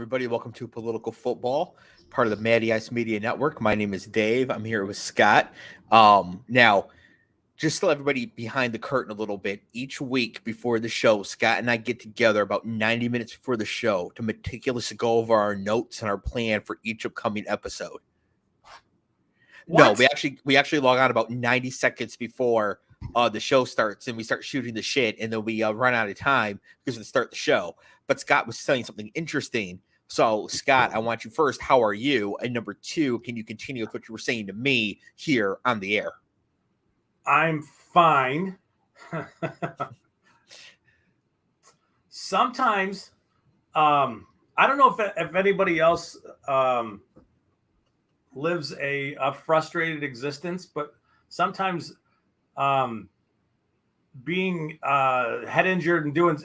everybody. Welcome to Political Football, part of the Matty Ice Media Network. My name is Dave. I'm here with Scott. Now, just to let everybody behind the curtain a little bit, each week before the show, Scott and I get together about 90 minutes before the show to meticulously go over our notes and our plan for each upcoming episode. What? No, we actually log on about 90 seconds before the show starts, and we start shooting the shit, and then we run out of time because we start the show. But Scott was saying something interesting. So, Scott, I want you first. How are you? And number two, can you continue with what you were saying to me here on the air? I'm fine. Sometimes, I don't know if anybody else lives a frustrated existence, but sometimes being head injured and doing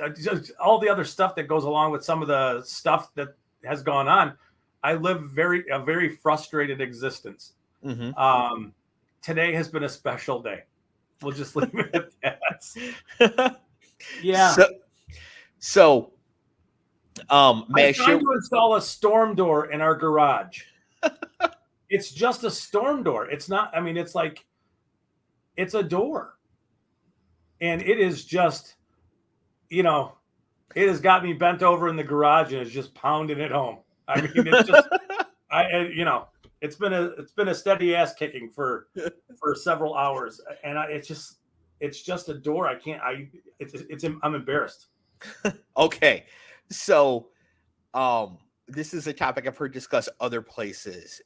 all the other stuff that goes along with some of the stuff that has gone on, I live a very frustrated existence. Mm-hmm. Today has been a special day. We'll just leave it at that. Yeah. So I'm trying to install a storm door in our garage. It's just a storm door. It's not, I mean, it's like, it's a door. And it is just, it has got me bent over in the garage and it's just pounding it home. I mean, it's just, it's been a steady ass kicking for several hours, and it's just a door. I'm embarrassed. Okay, so this is a topic I've heard discussed other places,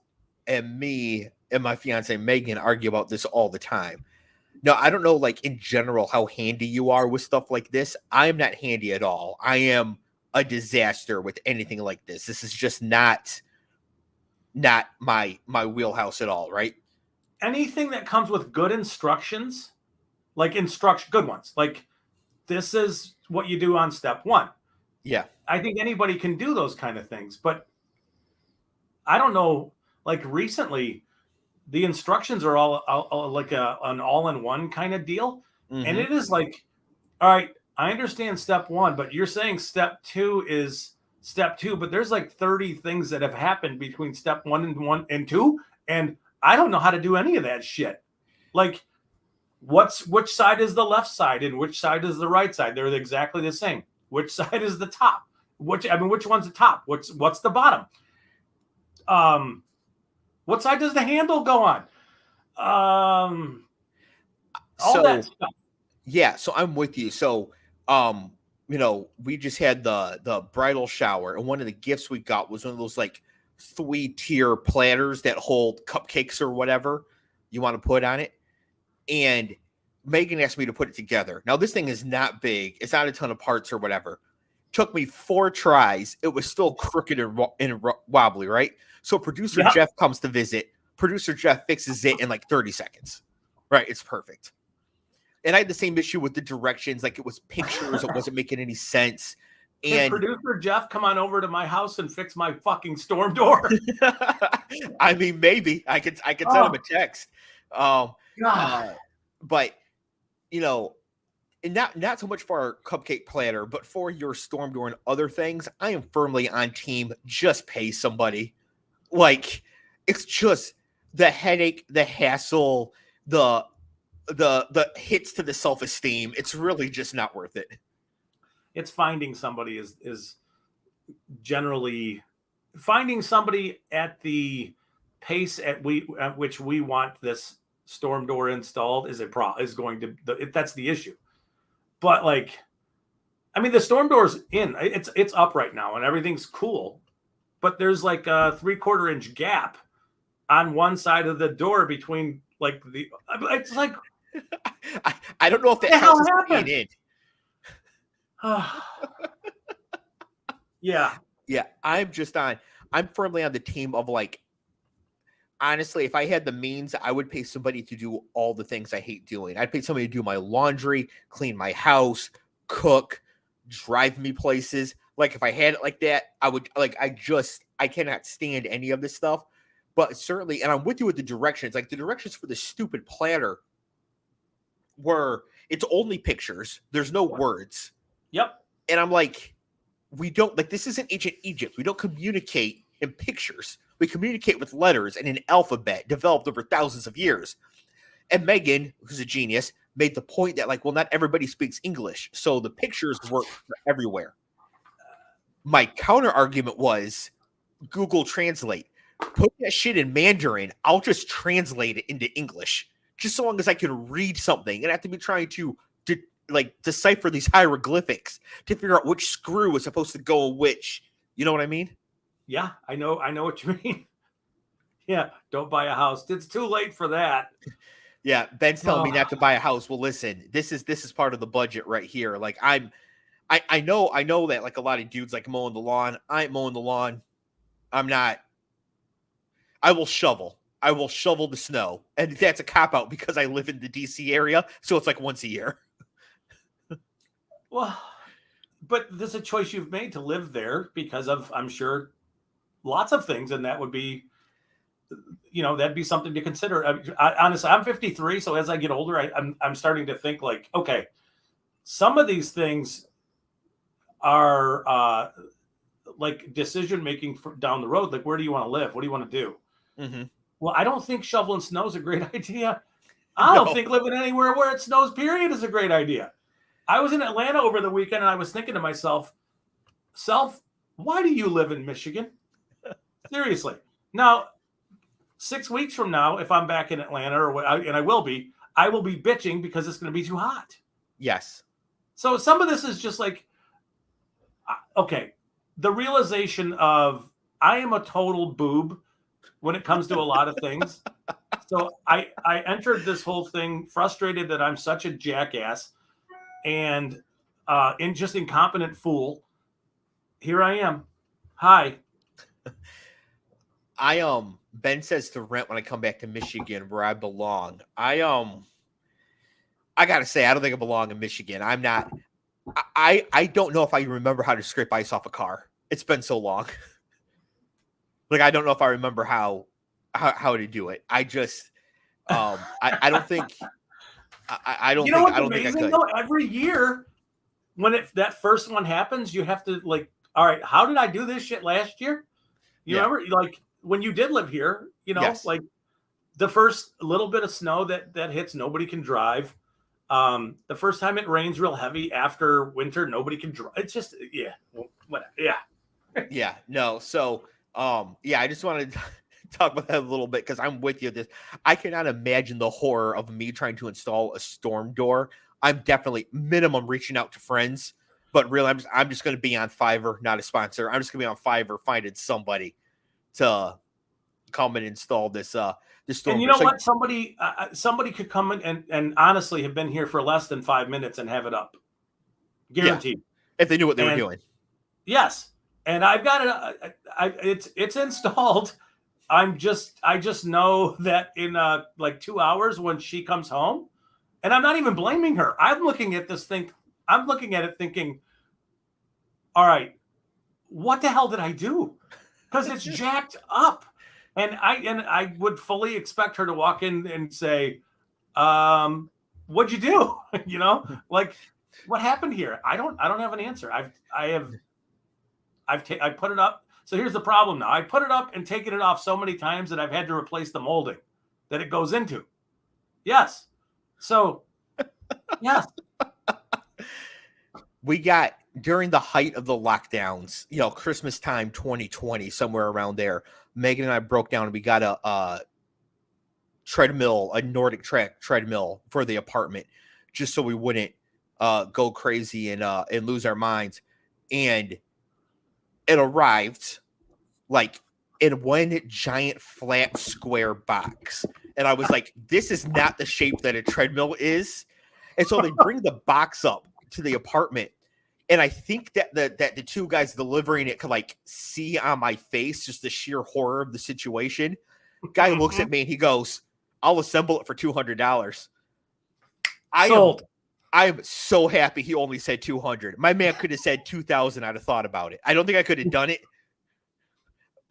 and me and my fiance Megan argue about this all the time. Now, I don't know, like in general, how handy you are with stuff like this. I am not handy at all. I am a disaster with anything like this. This is just not my wheelhouse at all, right? Anything that comes with good instructions, like good ones, like this is what you do on step one. Yeah. I think anybody can do those kind of things, but I don't know, like recently the instructions are all like an all-in-one kind of deal. Mm-hmm. And it is like, all right, I understand step one, but you're saying step two is step two, but there's like 30 things that have happened between step one and two. And I don't know how to do any of that shit. Like which side is the left side and which side is the right side? They're exactly the same. Which side is the top? Which one's the top? What's the bottom? What side does the handle go on? All that stuff. Yeah, so I'm with you. So, we just had the bridal shower, and one of the gifts we got was one of those like 3-tier platters that hold cupcakes or whatever you want to put on it. And Megan asked me to put it together. Now, this thing is not big. It's not a ton of parts or whatever. Took me 4 tries. It was still crooked and wobbly, right? So producer Jeff comes to visit. Producer Jeff fixes it in like 30 seconds. Right? It's perfect. And I had the same issue with the directions. Like it was pictures. It wasn't making any sense. Can producer Jeff come on over to my house and fix my fucking storm door? I mean, maybe. I could send him a text. But, and not so much for our cupcake platter, but for your storm door and other things, I am firmly on team just pay somebody. Like, it's just the headache, the hassle, the hits to the self-esteem. It's really just not worth it. It's finding somebody is generally finding somebody at the pace at which we want this storm door installed that's the issue. But like, I mean, the storm door's in, it's up right now and everything's cool, but there's like a 3/4 inch gap on one side of the door between like it's like, I don't know if that helps being in. Yeah. I'm firmly on the team of like, honestly, if I had the means, I would pay somebody to do all the things I hate doing. I'd pay somebody to do my laundry, clean my house, cook, drive me places. Like if I had it like that, I would I cannot stand any of this stuff. But certainly, and I'm with you with the directions. Like the directions for the stupid platter were, it's only pictures. There's no words. Yep. And I'm like, we don't like this isn't ancient Egypt. We don't communicate in pictures. We communicate with letters and an alphabet developed over thousands of years. And Megan, who's a genius, made the point that, like, well, not everybody speaks English, so the pictures work everywhere. My counter argument was Google Translate. Put that shit in Mandarin. I'll just translate it into English, just so long as I can read something. And I have to be trying to decipher these hieroglyphics to figure out which screw is supposed to go in which. You know what I mean? Yeah, I know what you mean. Yeah, don't buy a house. It's too late for that. Yeah, Ben's telling me not to buy a house. Well, listen, this is part of the budget right here. Like I know that like a lot of dudes like mowing the lawn. I ain't mowing the lawn. I'm not. I will shovel. I will shovel the snow, and that's a cop out because I live in the DC area, so it's like once a year. Well, but there's a choice you've made to live there because of, I'm sure, lots of things, and that would be, that'd be something to consider. Honestly, I'm 53, so as I get older, I'm starting to think like, okay, some of these things are like decision making down the road. Like, where do you want to live? What do you want to do? Mm-hmm. Well, I don't think shoveling snow is a great idea. I don't think living anywhere where it snows, period, is a great idea. I was in Atlanta over the weekend, and I was thinking to myself, why do you live in Michigan? Seriously. Now, 6 weeks from now, if I'm back in Atlanta, and I will be bitching because it's going to be too hot. Yes. So some of this is just like, okay, the realization of I am a total boob when it comes to a lot of things. So I entered this whole thing frustrated that I'm such a jackass and just incompetent fool. Here I am. Hi. Ben says to rent when I come back to Michigan where I belong. I gotta say, I don't think I belong in Michigan. I'm not. I don't know if I remember how to scrape ice off a car. It's been so long. Like, I don't know if I remember how to do it. I just I don't think I don't think I could. Though? Every year when that first one happens, you have to like, all right, how did I do this shit last year? You remember, like when you did live here, Yes. like the first little bit of snow that hits, nobody can drive. The first time it rains real heavy after winter, nobody can drive. It's just, Yeah, no. So, I just wanted to talk about that a little bit because I'm with you. I cannot imagine the horror of me trying to install a storm door. I'm definitely minimum reaching out to friends, but really, I'm just going to be on Fiverr, not a sponsor. I'm just going to be on Fiverr finding somebody to come and install this storm. And you know what? Somebody could come in and honestly have been here for less than 5 minutes and have it up, guaranteed. Yeah, if they knew what they were doing. Yes, and I've got it. It's installed. I just know that in like 2 hours when she comes home, and I'm not even blaming her. I'm looking at this thing. I'm looking at it thinking, all right, what the hell did I do? Because it's jacked up. And I would fully expect her to walk in and say, what'd you do? Like, what happened here? I don't have an answer. I put it up. So here's the problem now. I put it up and taken it off so many times that I've had to replace the molding that it goes into. Yes. So, yes. We got, during the height of the lockdowns, Christmas time 2020, somewhere around there, Megan and I broke down and we got a treadmill, a Nordic track treadmill for the apartment, just so we wouldn't go crazy and lose our minds. And it arrived like in one giant flat square box. And I was like, this is not the shape that a treadmill is. And so they bring the box up to the apartment. And I think that the two guys delivering it could like see on my face just the sheer horror of the situation. Guy looks at me and he goes, I'll assemble it for $200. Sold. I am so happy he only said 200. My man could have said 2,000. I'd have thought about it. I don't think I could have done it,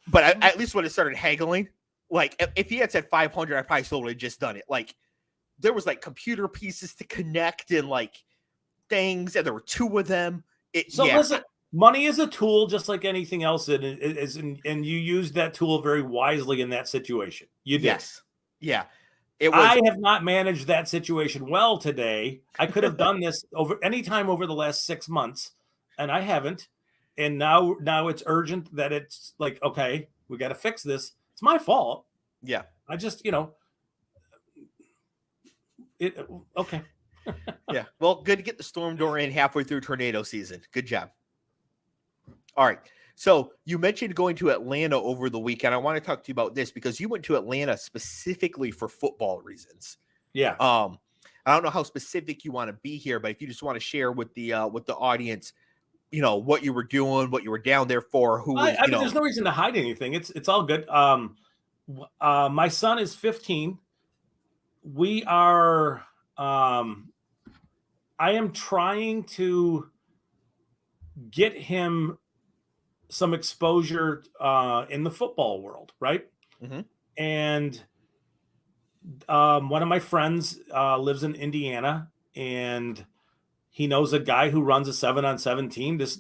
but I at least would have started haggling. Like if he had said 500, I probably still would have just done it. Like there was like computer pieces to connect and like things, and there were two of them. Listen, money is a tool, just like anything else. And you used that tool very wisely in that situation. You did. Yes. Yeah. It was. I have not managed that situation well today. I could have done this any time over the last 6 months, and I haven't. And now it's urgent that it's like, okay, we got to fix this. It's my fault. Yeah. I just, okay. Yeah. Well, good to get the storm door in halfway through tornado season. Good job. All right. So you mentioned going to Atlanta over the weekend. I want to talk to you about this because you went to Atlanta specifically for football reasons. Yeah. I don't know how specific you want to be here, but if you just want to share with the audience, what you were doing, what you were down there for, who was, I mean, there's no reason to hide anything. It's all good. My son is 15. We are, I am trying to get him some exposure in the football world, right? Mm-hmm. And one of my friends lives in Indiana, and he knows a guy who runs a 7-on-7 team. This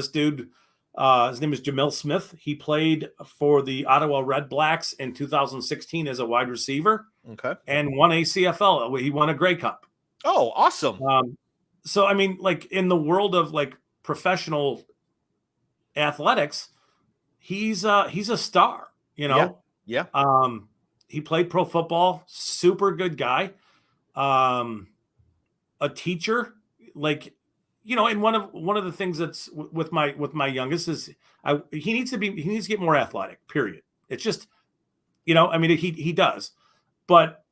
dude, his name is Jamil Smith. He played for the Ottawa Red Blacks in 2016 as a wide receiver. Okay. And won a CFL. He won a Grey Cup. Oh, awesome. So, I mean, like in the world of like professional athletics, he's a star, Yeah. He played pro football, super good guy, a teacher, like, and one of the things that's with my youngest is he needs to get more athletic, period. It's just, I mean, he does, but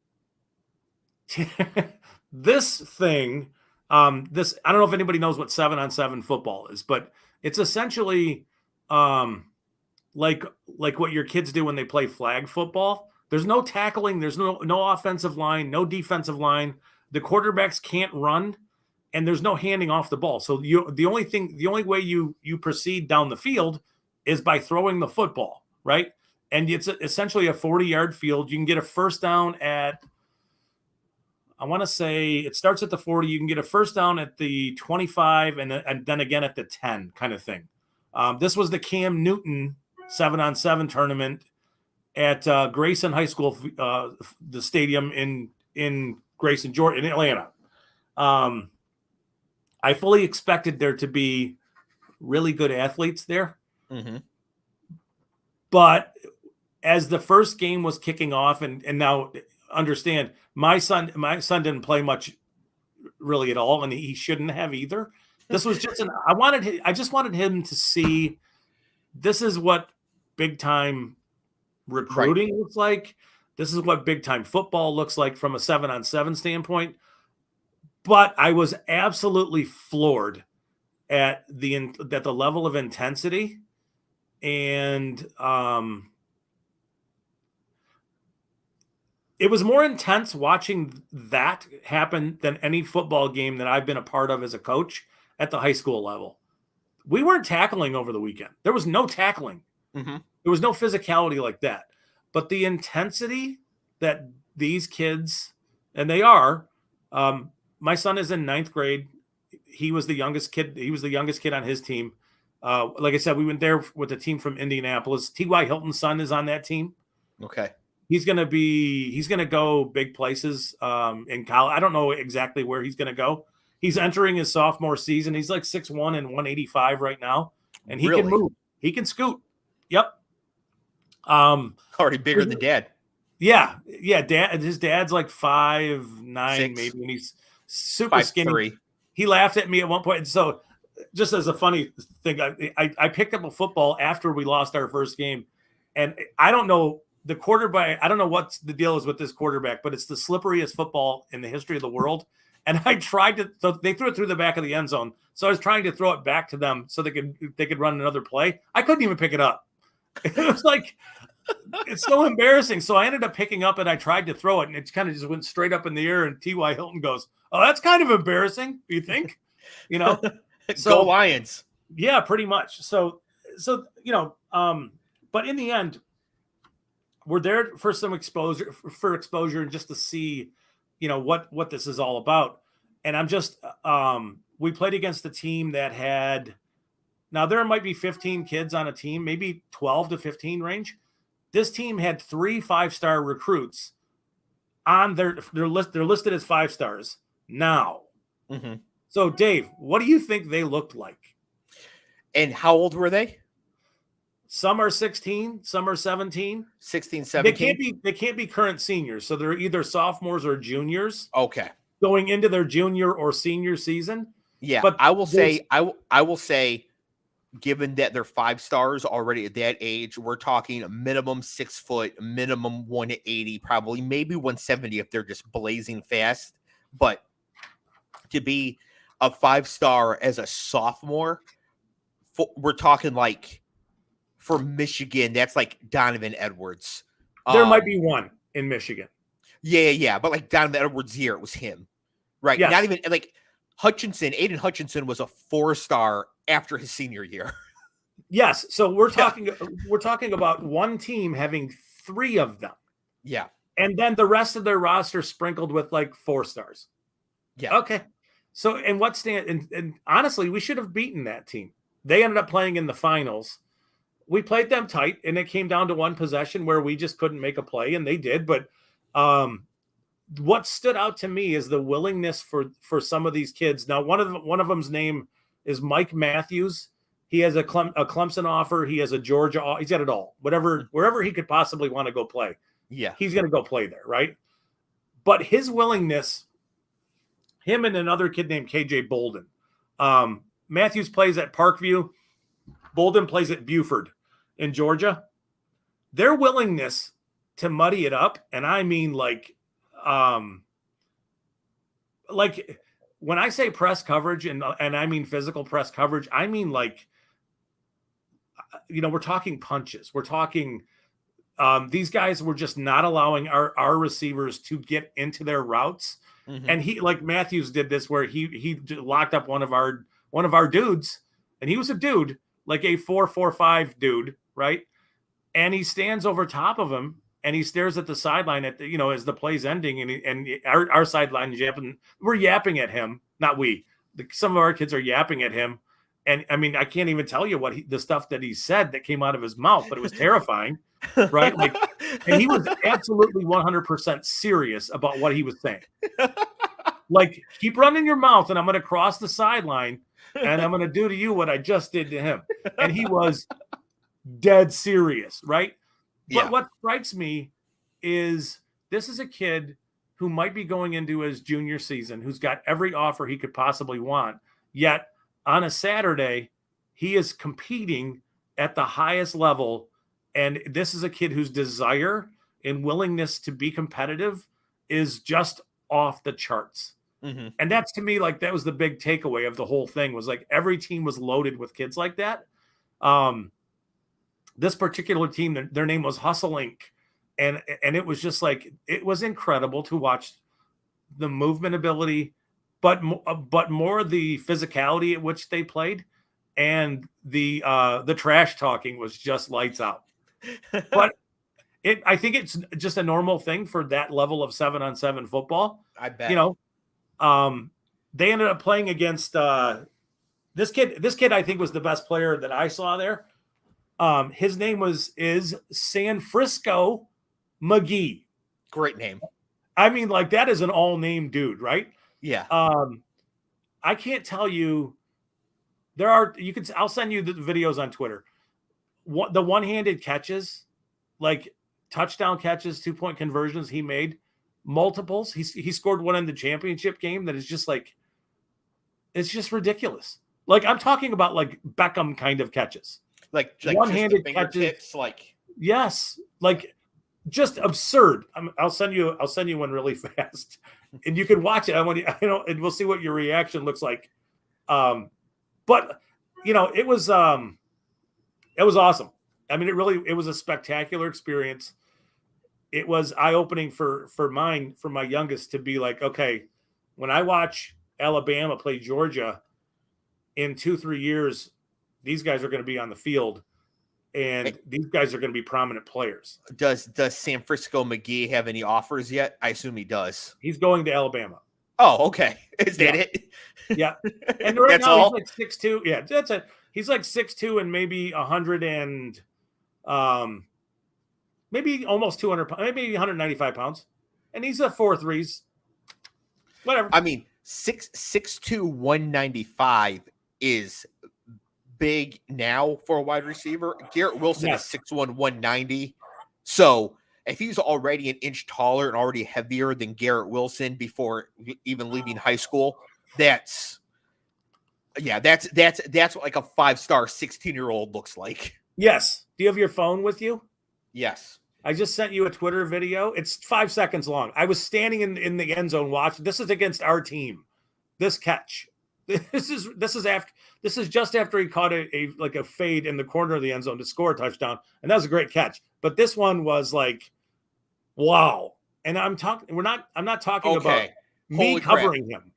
this thing, I don't know if anybody knows what 7-on-7 football is, but it's essentially like what your kids do when they play flag football. There's no tackling. There's no offensive line, no defensive line. The quarterbacks can't run, and there's no handing off the ball. So the only way you proceed down the field is by throwing the football, right? And it's essentially a 40-yard field. You can get a first down at, I want to say it starts at the 40. You can get a first down at the 25 and then again at the 10 kind of thing. This was the Cam Newton 7-on-7 tournament at Grayson High School, the stadium in Grayson, Georgia, in Atlanta. I fully expected there to be really good athletes there. Mm-hmm. But as the first game was kicking off, and now understand, my son didn't play much really at all, and he shouldn't have either. This was just I just wanted him to see this is what big time recruiting looks like. This is what big time football looks like from a 7-on-7 standpoint. But I was absolutely floored at the level of intensity, and it was more intense watching that happen than any football game that I've been a part of as a coach at the high school level. We weren't tackling over the weekend. There was no tackling. Mm-hmm. There was no physicality like that. But the intensity that these kids, and they are, my son is in 9th grade. He was the youngest kid. He was the youngest kid on his team. Like I said, we went there with a team from Indianapolis. T.Y. Hilton's son is on that team. Okay. He's going to go big places in college. I don't know exactly where he's going to go. He's entering his sophomore season. He's like 6'1" and 185 right now. And he can move. He can scoot. Yep. Already bigger than dad. Yeah. His dad's like 5'9", 6. maybe, and he's super 5'3". skinny. He laughed at me at one point. And so just as a funny thing, I picked up a football after we lost our first game. And I don't know the quarterback. I don't know what the deal is with this quarterback, but it's the slipperiest football in the history of the world. And I tried to, so they threw it through the back of the end zone. So I was trying to throw it back to them so they could run another play. I couldn't even pick it up. It was like, it's so embarrassing. So I ended up picking up and I tried to throw it, and it kind of just went straight up in the air. And T.Y. Hilton goes, "Oh, that's kind of embarrassing. You think?" So, Go Lions. Yeah, pretty much. So but in the end, we're there for some exposure, and just to see, what this is all about. And I'm just, we played against a team that had Now there might be 15 kids on a team, maybe 12 to 15 range. This team had 3 5-star recruits on their list. They're listed as 5 stars now. Mm-hmm. So Dave, what do you think they looked like? And how old were they? Some are 16, some are 17. 16, 17? They can't be current seniors. So they're either sophomores or juniors Okay. going into their junior or senior season. Yeah, But I will say, given that they're 5 stars already at that age, we're talking a minimum 6 foot, minimum 180, probably maybe 170 if they're just blazing fast. But to be a 5-star as a sophomore, we're talking like for Michigan, that's like Donovan Edwards. There might be one in Michigan. Yeah. But like Donovan Edwards here, it was him. Right. Yes. Not even like Aiden Hutchinson was a 4-star after his senior year. Yes. So we're talking about one team having 3 of them. Yeah. And then the rest of their roster sprinkled with like 4 stars. Yeah. Okay. So, and and honestly, we should have beaten that team. They ended up playing in the finals. We played them tight, and it came down to one possession where we just couldn't make a play, and they did. But what stood out to me is the willingness for some of these kids. Now, one of them's name is Mike Matthews. He has a Clemson offer. He has a Georgia. He's got it all. Wherever he could possibly want to go play. Yeah, he's going to go play there, right? But his willingness, him and another kid named KJ Bolden. Matthews plays at Parkview. Bolden plays at Buford in Georgia. Their willingness to muddy it up, and I mean like when I say press coverage and I mean physical press coverage, I mean like, we're talking punches. We're talking these guys were just not allowing our receivers to get into their routes. Mm-hmm. And he, like Matthews did this where he locked up one of our dudes, and he was a dude, like a 4.45 dude, right? And he stands over top of him and he stares at the sideline at the, as the play's ending, and our sideline is yapping. We're yapping at him, not we. Some of our kids are yapping at him, and I mean, I can't even tell you what the stuff that he said that came out of his mouth, but it was terrifying, right? Like, and he was absolutely 100% serious about what he was saying. Like, keep running your mouth, and I'm going to cross the sideline, and I'm going to do to you what I just did to him. And he was dead serious, right? Yeah. But what strikes me is this is a kid who might be going into his junior season, who's got every offer he could possibly want. Yet on a Saturday, he is competing at the highest level. And this is a kid whose desire and willingness to be competitive is just off the charts. Mm-hmm. And that's, to me, like, that was the big takeaway of the whole thing, was like every team was loaded with kids like that. This particular team, their name was Hustle Inc. And it was just like, it was incredible to watch the movement ability, but more the physicality at which they played, and the trash talking was just lights out. But I think it's just a normal thing for that level of 7-on-7 football. I bet. They ended up playing against this kid. This kid, I think, was the best player that I saw there. His name is San Frisco McGee. Great name. I mean, like, that is an all-name dude, right? Yeah. I can't tell you. I'll send you the videos on Twitter. The one-handed catches, like touchdown catches, 2-point conversions he made, multiples. He scored one in the championship game that is just like, it's just ridiculous. Like, I'm talking about like Beckham kind of catches. Like one-handed catches, like, yes, like just absurd. I'll send you one really fast, and you can watch it. And we'll see what your reaction looks like. But it was awesome. I mean, it was a spectacular experience. It was eye-opening for my youngest to be like, okay, when I watch Alabama play Georgia in 2-3 years, these guys are going to be on the field, and these guys are going to be prominent players. Does San Frisco McGee have any offers yet? I assume he does. He's going to Alabama. Oh, okay. Is that it? Yeah. And right that's now all? he's like 6'2". Yeah, that's it. He's like 6'2" and maybe 100 and maybe almost 200 pounds, maybe 195 pounds. And he's a 4.3s. Whatever. I mean, 6'2", 195 is big now for a wide receiver. Garrett Wilson is 6'1", 190. So if he's already an inch taller and already heavier than Garrett Wilson before even leaving high school, that's what like a 5-star 16-year-old looks like. Yes. Do you have your phone with you? Yes. I just sent you a Twitter video. It's 5 seconds long. I was standing in the end zone watching. This is against our team. This catch. This is just after he caught a fade in the corner of the end zone to score a touchdown, and that was a great catch. But this one was like, wow. And I'm not talking about me covering him,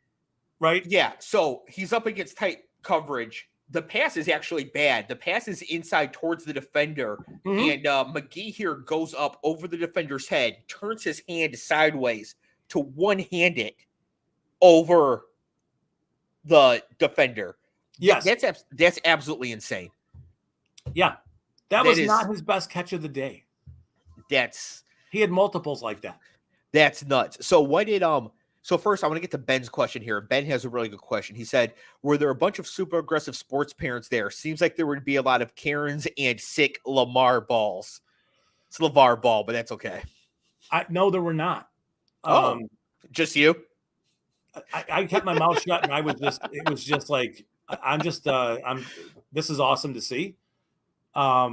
right? Yeah. So he's up against tight coverage. The pass is actually bad. The pass is inside towards the defender, and McGee here goes up over the defender's head, turns his hand sideways to one-hand it over the defender. Yes, that's absolutely insane. Yeah, that was not his best catch of the day. He had multiples like that. That's nuts. So what did So first, I want to get to Ben's question here. Ben has a really good question. He said, were there a bunch of super aggressive sports parents there? Seems like there would be a lot of Karens and sick Lamar balls. It's LeVar Ball, but that's okay. No, there were not. Just you? I kept my mouth shut, and it was just like, this is awesome to see. I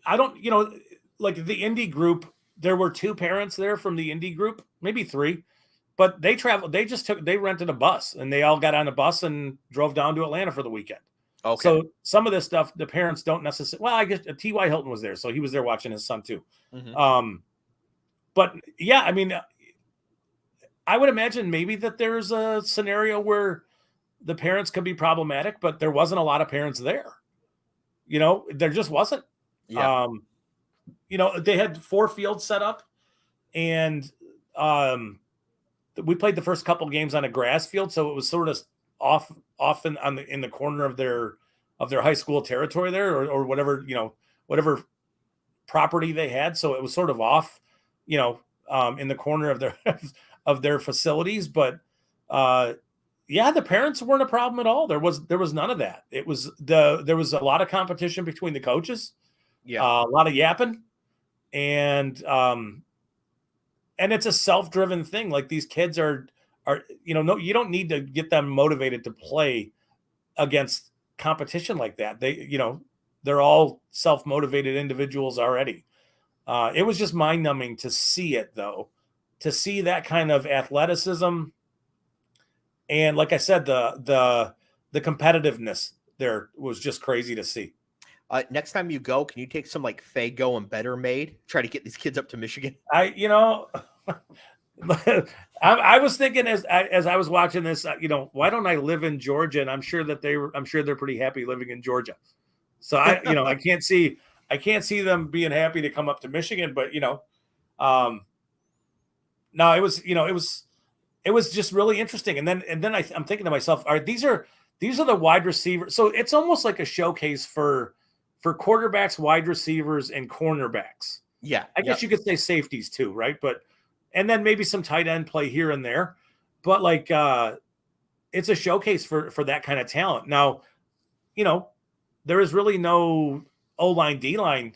don't, like the indie group, there were 2 parents there from the indie group, maybe 3, but they rented a bus and they all got on a bus and drove down to Atlanta for the weekend. Okay. So some of this stuff, the parents don't necessarily, well, I guess T.Y. Hilton was there. So he was there watching his son too. Mm-hmm. But yeah, I mean, I would imagine maybe that there's a scenario where the parents could be problematic, but there wasn't a lot of parents there. There just wasn't. Yeah. They had 4 fields set up, and we played the first couple games on a grass field, so it was sort of off in the corner of their high school territory there, or whatever whatever property they had. So it was sort of off, in the corner of their of their facilities. But the parents weren't a problem at all. There was none of that. There was a lot of competition between the coaches. Yeah, a lot of yapping, and it's a self-driven thing. Like, these kids are no, you don't need to get them motivated to play against competition like that. They're all self-motivated individuals already. It was just mind-numbing to see it, though, to see that kind of athleticism, and like I said, the competitiveness there was just crazy to see. Next time you go, can you take some like Faygo and Better Made? Try to get these kids up to Michigan. I was thinking as I was watching this, why don't I live in Georgia? And I'm sure they're pretty happy living in Georgia. So I can't see them being happy to come up to Michigan, but no, it was just really interesting. And then I'm thinking to myself, these are the wide receivers. So it's almost like a showcase for quarterbacks, wide receivers, and cornerbacks. Yeah. I guess you could say safeties too, right? And then maybe some tight end play here and there. But it's a showcase for that kind of talent. Now, there is really no O-line, D-line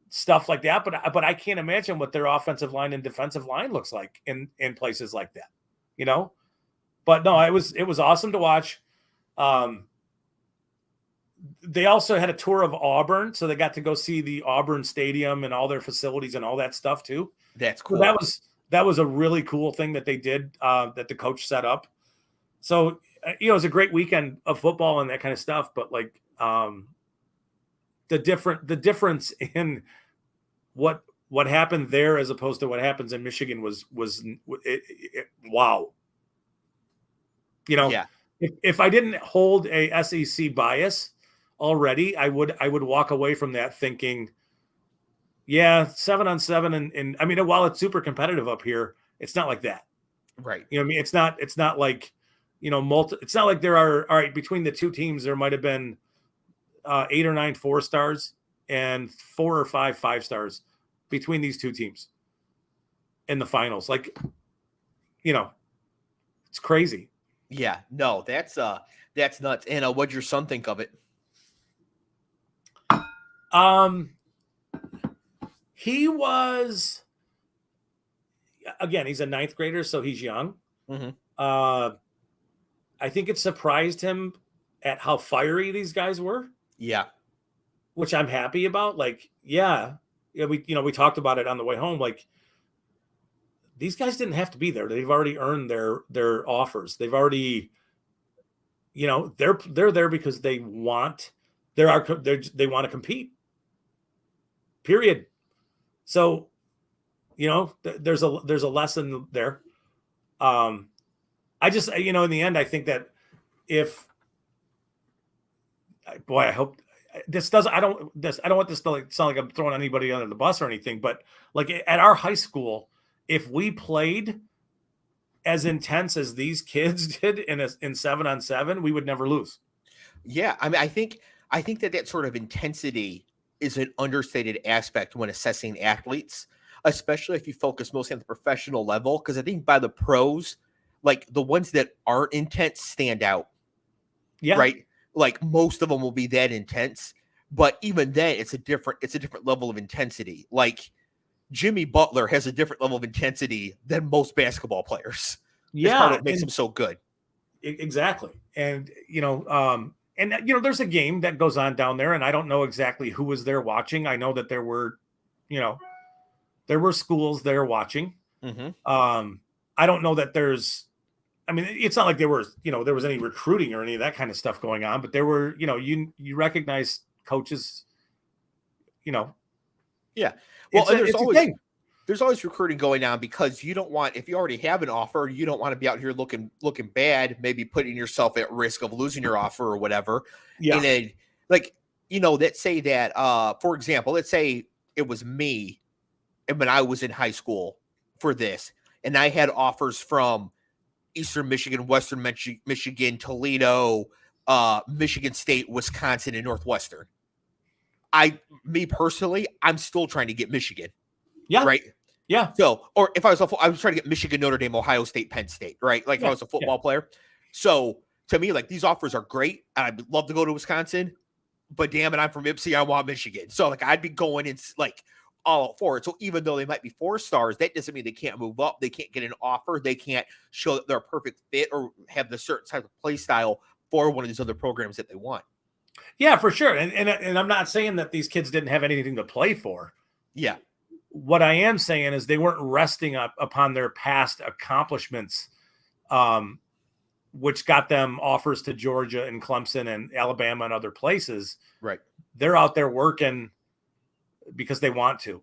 stuff like that, but I can't imagine what their offensive line and defensive line looks like in places like that. But no, it was awesome to watch. They also had a tour of Auburn, so they got to go see the Auburn Stadium and all their facilities and all that stuff too. That's cool. So that was a really cool thing that they did, that the coach set up. So it was a great weekend of football and that kind of stuff. But the difference in what happened there as opposed to what happens in Michigan was wow. Yeah. If I didn't hold a SEC bias already, I would walk away from that thinking, 7-on-7, and I mean, while it's super competitive up here, it's not like that. Right. It's not like It's not like there are, all right, between the two teams, there might have been 8 or 9 4-stars and 4 or 5 5-stars between these two teams in the finals. Like, it's crazy. Yeah, no, that's nuts. And what'd your son think of it? He was, again, he's a 9th grader, so he's young. Mm-hmm. I think it surprised him at how fiery these guys were. Yeah. Which I'm happy about. Like, we talked about it on the way home. Like, these guys didn't have to be there. They've already earned their offers. They've already, they're there because they want they want to compete. Period. So, there's a lesson there. I just, in the end, I think that I hope this doesn't, I don't want this to sound like I'm throwing anybody under the bus or anything, but like at our high school, if we played as intense as these kids did in 7-on-7, we would never lose. Yeah. I mean, I think that sort of intensity is an understated aspect when assessing athletes, especially if you focus mostly on the professional level. Because I think by the pros, like the ones that aren't intense stand out. Yeah. Right. Like most of them will be that intense, but even then it's a different level of intensity. Like Jimmy Butler has a different level of intensity than most basketball players. Yeah. That's part of what makes him so good. Exactly. And, there's a game that goes on down there, and I don't know exactly who was there watching. I know that there were schools there watching. Mm-hmm. I don't know that it's not like there was any recruiting or any of that kind of stuff going on, but there were, you recognize coaches, Yeah. Well, there's always recruiting going on because you don't want, if you already have an offer, you don't want to be out here looking bad, maybe putting yourself at risk of losing your offer or whatever. Yeah. And then, let's say that, for example, let's say it was me and when I was in high school for this, and I had offers from Eastern Michigan, Western Michigan, Toledo, Michigan State, Wisconsin, and Northwestern. Me personally, I'm still trying to get Michigan. Yeah. Right. Yeah. So, or if I was trying to get Michigan, Notre Dame, Ohio State, Penn State, right? Like if I was a football player. So to me, like these offers are great. And I'd love to go to Wisconsin, but damn it, I'm from Ypsi. I want Michigan. So like I'd be going in like all for it. So even though they might be 4-stars, that doesn't mean they can't move up. They can't get an offer. They can't show that they're a perfect fit or have the certain type of play style for one of these other programs that they want. Yeah, for sure. And I'm not saying that these kids didn't have anything to play for. Yeah. What I am saying is they weren't resting upon their past accomplishments, which got them offers to Georgia and Clemson and Alabama and other places. Right. They're out there working because they want to.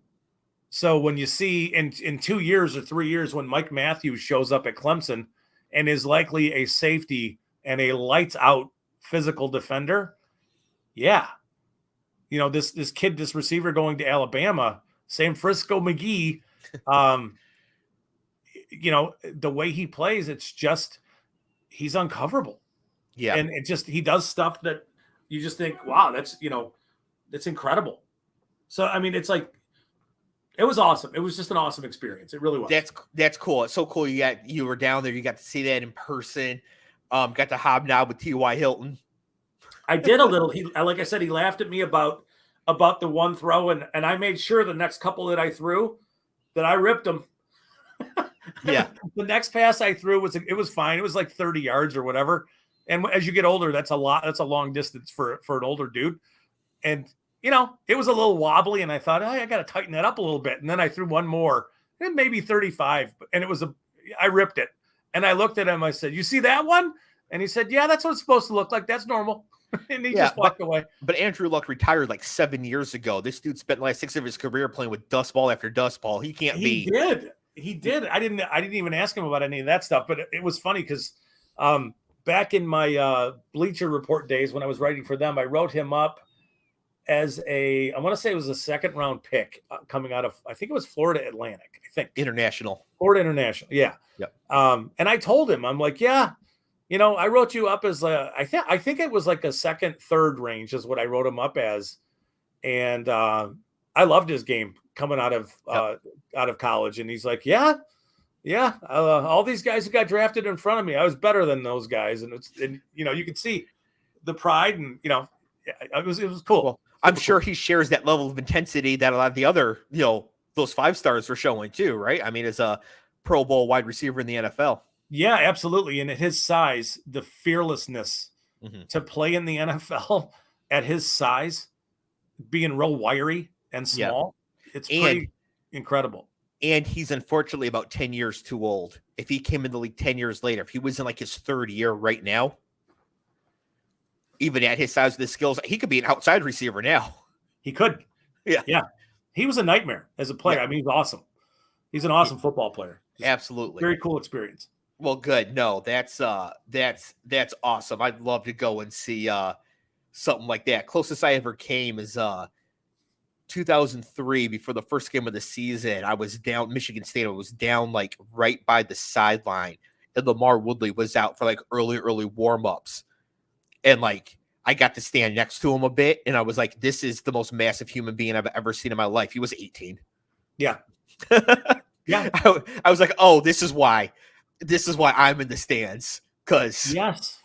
So when you see in 2 years or 3 years, when Mike Matthews shows up at Clemson and is likely a safety and a lights out physical defender. Yeah. This kid, this receiver going to Alabama, San Francisco McGee, the way he plays, it's just, he's uncoverable. Yeah. And he does stuff that you just think, wow, that's incredible. So, I mean, it's like, it was awesome. It was just an awesome experience. It really was. That's cool. It's so cool. You were down there. You got to see that in person. Got to hobnob with T.Y. Hilton. I did a little. Like I said, he laughed at me about the one throw, and I made sure the next couple that I threw, that I ripped them. Yeah. The next pass I threw was fine. It was like 30 yards or whatever. And as you get older, that's a lot. That's a long distance for an older dude. And it was a little wobbly, and I thought, I got to tighten that up a little bit. And then I threw one more, and maybe 35, and I ripped it. And I looked at him. I said, "You see that one?" And he said, "Yeah, that's what it's supposed to look like. That's normal." And he just walked away. But Andrew Luck retired like 7 years ago. This dude spent the last 6 of his career playing with dust ball after dust ball. He did. I didn't even ask him about any of that stuff, but it was funny because back in my Bleacher Report days when I was writing for them, I wrote him up as I want to say it was a 2nd round pick coming out of, I think it was Florida Atlantic. I think International. Florida International. Yeah. Yep. And I told him, I'm like, yeah, I wrote you up as I think it was like a second, third range is what I wrote him up as, and I loved his game coming out of college. And he's like, yeah, all these guys who got drafted in front of me, I was better than those guys, and you can see the pride, and it was cool. Well, I'm sure he shares that level of intensity that a lot of the other those 5-stars were showing too, right? I mean, as a Pro Bowl wide receiver in the NFL. Yeah, absolutely. And at his size, the fearlessness to play in the NFL at his size, being real wiry and small, it's pretty incredible. And he's unfortunately about 10 years too old. If he came in the league 10 years later, if he was in like his third year right now, even at his size, the skills, he could be an outside receiver now. He could. Yeah. He was a nightmare as a player. I mean, he's awesome. He's an awesome football player. Absolutely. Very cool experience. Well, good. No, that's awesome. I'd love to go and see something like that. Closest I ever came is 2003, before the first game of the season. I was down Michigan State. I was down like right by the sideline, and Lamar Woodley was out for like early warm-ups. And like I got to stand next to him a bit, and I was like, this is the most massive human being I've ever seen in my life. He was 18. Yeah. Yeah. I was like, oh, this is why I'm in the stands. Because yes,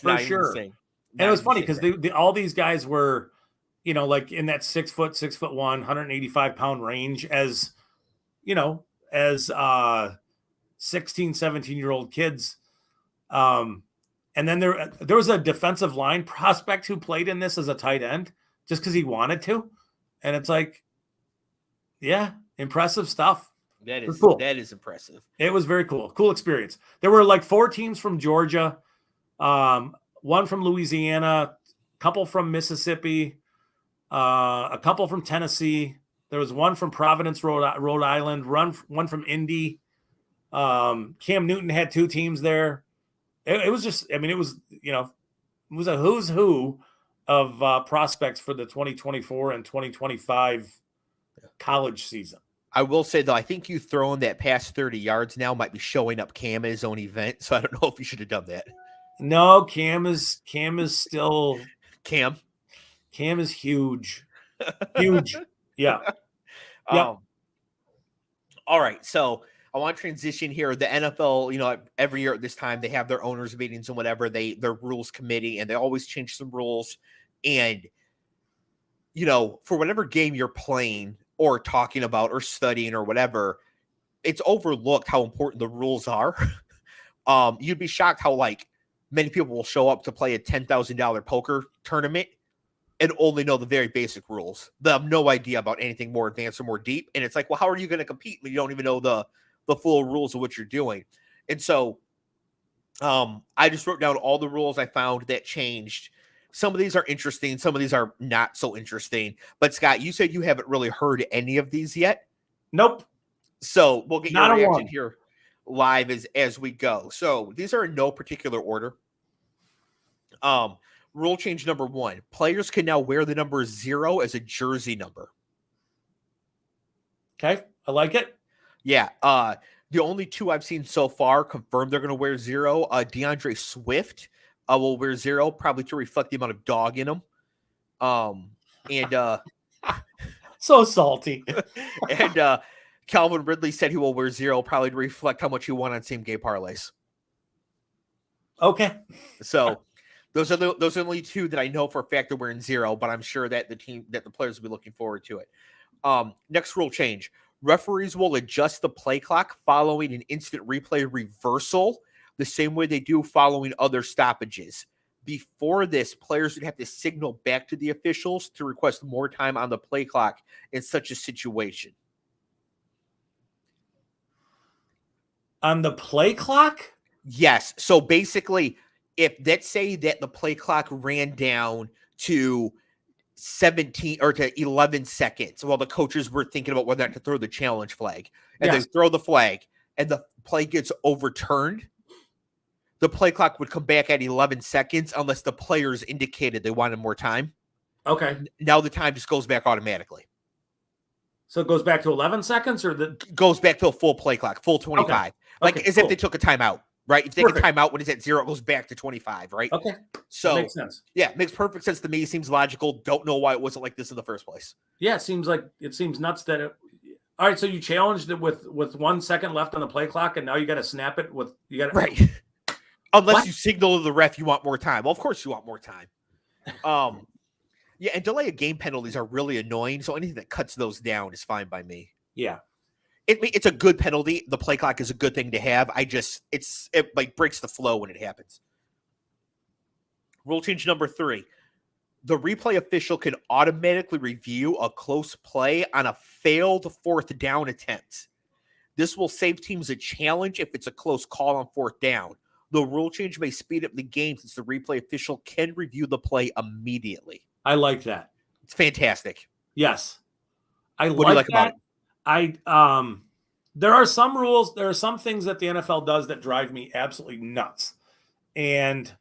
for sure. And it was funny because all these guys were, like in that 6 foot, 6'1", 185 pound range as 16, 17-year-old kids. And then there was a defensive line prospect who played in this as a tight end just because he wanted to. And it's like, yeah, impressive stuff. That is cool. That is impressive. It was very cool. Cool experience. There were like 4 teams from Georgia, 1 from Louisiana, a couple from Mississippi, a couple from Tennessee. There was 1 from Providence, Rhode Island, 1 from Indy. Cam Newton had 2 teams there. It was just, I mean, it was a who's who of prospects for the 2024 and 2025 college season. I will say, though, I think you throwing that past 30 yards now might be showing up Cam at his own event. So I don't know if you should have done that. No, Cam is still Cam is huge. Huge. Yeah. All right. So I want to transition here. The NFL, every year at this time, they have their owners meetings and whatever, their rules committee, and they always change some rules. And, for whatever game you're playing or talking about or studying or whatever, it's overlooked how important the rules are. You'd be shocked how many people will show up to play a $10,000 poker tournament and only know the very basic rules. They have no idea about anything more advanced or more deep. And it's like, well, how are you going to compete when you don't even know the full rules of what you're doing? And so I just wrote down all the rules I found that changed. Some of these are interesting. Some of these are not so interesting. But Scott, you said you haven't really heard any of these yet. Nope. So we'll get your reaction here live as we go. So these are in no particular order. Rule change number 1. Players can now wear the number 0 as a jersey number. Okay. I like it. Yeah. The only 2 I've seen so far confirmed they're going to wear 0. DeAndre Swift will wear 0, probably to reflect the amount of dog in him. And so salty. And Calvin Ridley said he will wear 0, probably to reflect how much he won on same game parlays. Okay. So those are the only 2 that I know for a fact they're wearing 0, but I'm sure that the players will be looking forward to it. Next rule change. Referees will adjust the play clock following an instant replay reversal the same way they do following other stoppages. Before this, players would have to signal back to the officials to request more time on the play clock in such a situation. On the play clock? Yes. So basically, if let's say that the play clock ran down to 17 or to 11 seconds while the coaches were thinking about whether or not to throw the challenge flag, and they throw the flag and the play gets overturned, the play clock would come back at 11 seconds unless the players indicated they wanted more time. Okay. Now the time just goes back automatically. So it goes back to 11 seconds, or goes back to a full play clock, full 25. If they took a timeout. right? If they take a Perfect. timeout when it's at 0, it goes back to 25, right? Okay. That So makes sense. yeah, makes perfect sense to me. Seems logical. Don't know why it wasn't like this in the first place. Yeah, it seems nuts that all right, so you challenged it with 1 second left on the play clock, and now you got to snap it with you got Right. Unless What? you signal to the ref you want more time. Well, of course you want more time. Yeah, and delay of game penalties are really annoying. So anything that cuts those down is fine by me. Yeah. It's a good penalty. The play clock is a good thing to have. It like breaks the flow when it happens. Rule change number 3. The replay official can automatically review a close play on a failed 4th down attempt. This will save teams a challenge if it's a close call on 4th down. The rule change may speed up the game since the replay official can review the play immediately. I like that. It's fantastic. Yes. I What do you like about it? There are some rules, there are some things that the NFL does that drive me absolutely nuts. And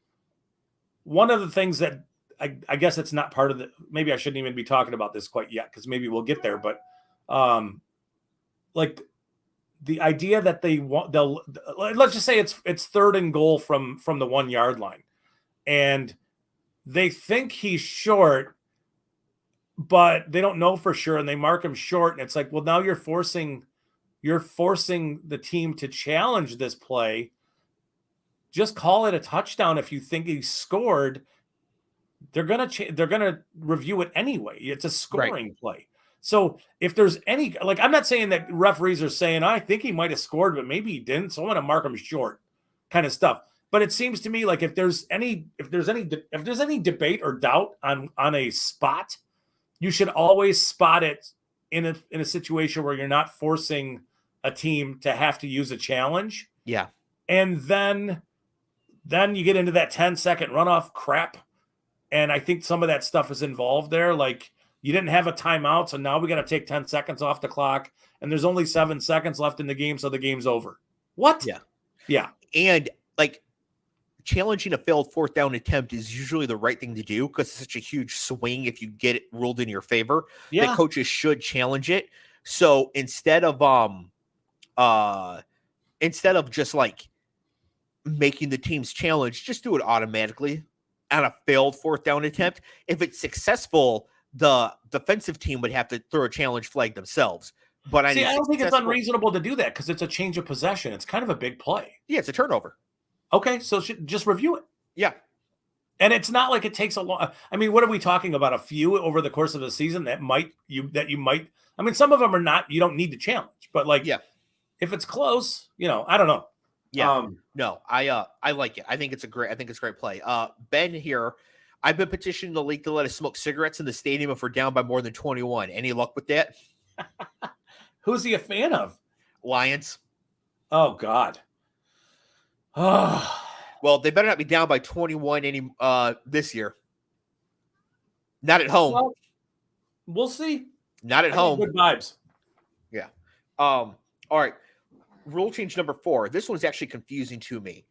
one of the things that I guess it's not part of maybe I shouldn't even be talking about this quite yet because maybe we'll get there, but like the idea that let's just say it's 3rd and goal from the 1 yard line, and they think he's short, but they don't know for sure, and they mark him short, and it's like, well, now you're forcing the team to challenge this play. Just call it a touchdown if you think he scored. They're gonna review it anyway. It's a scoring play. So if there's any, like, I'm not saying that referees are saying, I think he might have scored, but maybe he didn't, so I'm going to mark him short, kind of stuff. But it seems to me like if there's any debate or doubt on a spot, you should always spot it in a situation where you're not forcing a team to have to use a challenge. Yeah. And then you get into that 10-second runoff crap. And I think some of that stuff is involved there. Like, you didn't have a timeout, so now we got to take 10 seconds off the clock, and there's only 7 seconds left in the game, so the game's over. What? Yeah. Yeah. And, like, challenging a failed 4th down attempt is usually the right thing to do because it's such a huge swing if you get it ruled in your favor. Yeah. That coaches should challenge it. So instead of just, like, making the team's challenge, just do it automatically on a failed 4th down attempt. If it's successful, the defensive team would have to throw a challenge flag themselves. But I don't think it's unreasonable to do that because it's a change of possession. It's kind of a big play. Yeah, it's a turnover. Okay, so just review it. Yeah. And it's not like it takes a long. I mean, what are we talking about? A few over the course of the season that you might. I mean, some of them are not. You don't need to challenge, but like, yeah, if it's close, I don't know. Yeah, no, I like it. I think it's a great play. Ben here, I've been petitioning the league to let us smoke cigarettes in the stadium if we're down by more than 21. Any luck with that? Who's he a fan of? Lions. Oh God. Oh. Well, they better not be down by 21 this year. Not at home. Well, we'll see. Not at home. Good vibes. Yeah. All right. Rule change number 4. This one's actually confusing to me.